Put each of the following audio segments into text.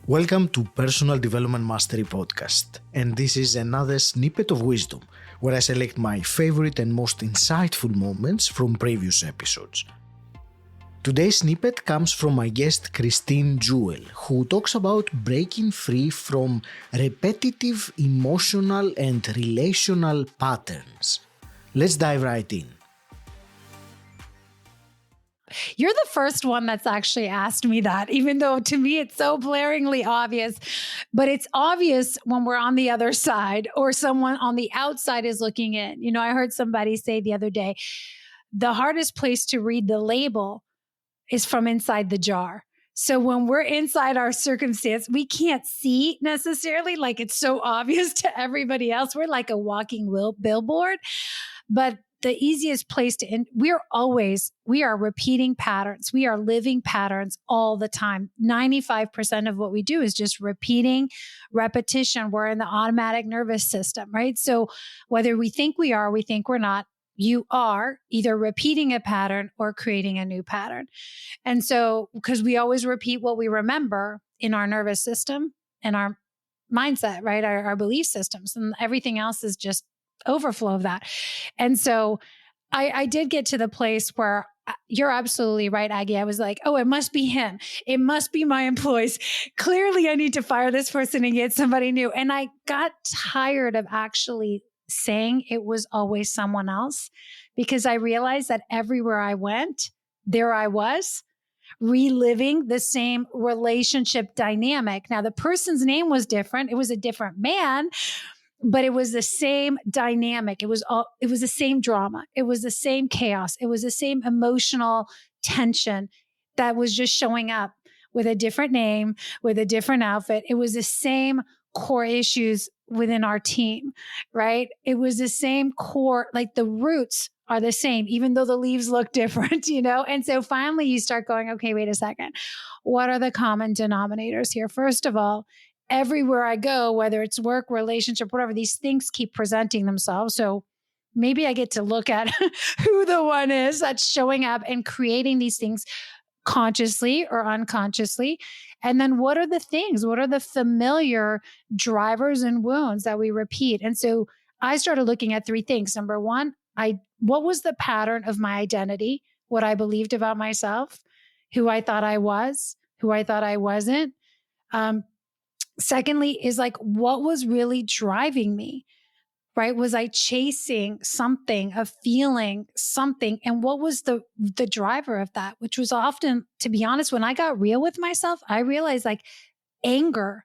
Welcome to Personal Development Mastery Podcast, and this is another snippet of wisdom where I select my favorite and most insightful moments from previous episodes. Today's snippet comes from my guest Christine Jewell, who talks about breaking free from repetitive emotional and relational patterns. Let's dive right in. You're the first one that's actually asked me that, even though to me it's so blaringly obvious. But it's obvious when we're on the other side or someone on the outside is looking in. You know, I heard somebody say the other day, the hardest place to read the label is from inside the jar. So when we're inside our circumstance, we can't see necessarily, like it's so obvious to everybody else. We're like a walking billboard. But the easiest place to we are repeating patterns. We are living patterns all the time. 95% of what we do is just repeating repetition. We're in the automatic nervous system, right? So whether we think we are, we think we're not, you are either repeating a pattern or creating a new pattern. And so, because we always repeat what we remember in our nervous system and our mindset, right? Our belief systems, and everything else is just overflow of that. And so I did get to the place where you're absolutely right, Aggie. I was like, oh, it must be him. It must be my employees. Clearly, I need to fire this person and get somebody new. And I got tired of actually saying it was always someone else, because I realized that everywhere I went, there I was, reliving the same relationship dynamic. Now, the person's name was different. It was a different man, but it was the same dynamic. It was the same drama. It was the same chaos. It was the same emotional tension that was just showing up with a different name, with a different outfit. It was the same core issues within our team, right? It was the same core, like the roots are the same, even though the leaves look different, you know? And so finally you start going, okay, wait a second. What are the common denominators here? First of all, everywhere I go, whether it's work, relationship, whatever, these things keep presenting themselves. So maybe I get to look at who the one is that's showing up and creating these things consciously or unconsciously. And then what are the things? What are the familiar drivers and wounds that we repeat? And so I started looking at three things. Number one, what was the pattern of my identity? What I believed about myself, who I thought I was, who I thought I wasn't. Secondly is like, what was really driving me, right? Was I chasing something, a feeling, something? And what was the driver of that? Which was often, to be honest, when I got real with myself, I realized like anger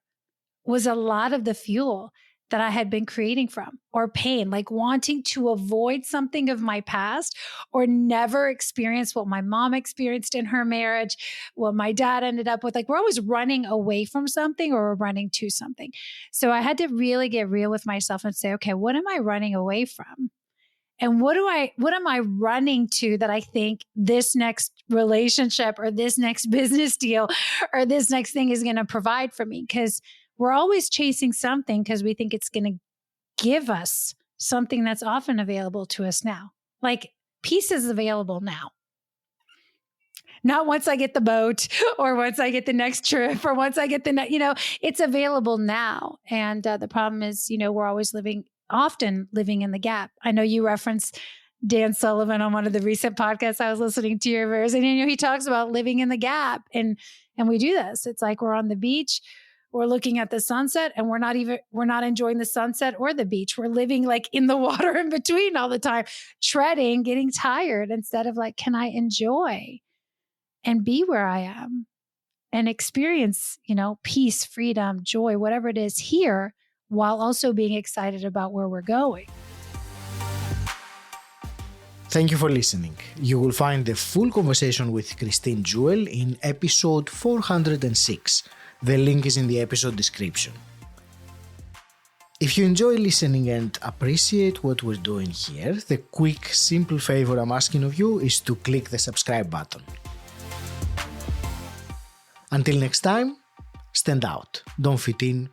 was a lot of the fuel that I had been creating from, or pain, like wanting to avoid something of my past or never experience what my mom experienced in her marriage, what my dad ended up with. Like we're always running away from something or we're running to something. So I had to really get real with myself and say, okay, what am I running away from? And what am I running to that I think this next relationship or this next business deal or this next thing is going to provide for me? Because we're always chasing something because we think it's going to give us something that's often available to us now. Like peace is available now. Not once I get the boat or once I get the next trip or once I get it's available now. And the problem is, we're always often living in the gap. I know you referenced Dan Sullivan on one of the recent podcasts I was listening to yours, and he talks about living in the gap. And we do this. It's like we're on the beach. We're looking at the sunset and we're not enjoying the sunset or the beach. We're living like in the water in between all the time, treading, getting tired, instead of like, can I enjoy and be where I am and experience, peace, freedom, joy, whatever it is here, while also being excited about where we're going. Thank you for listening. You will find the full conversation with Christine Jewell in episode 406. The link is in the episode description. If you enjoy listening and appreciate what we're doing here, the quick, simple favor I'm asking of you is to click the subscribe button. Until next time, stand out, don't fit in,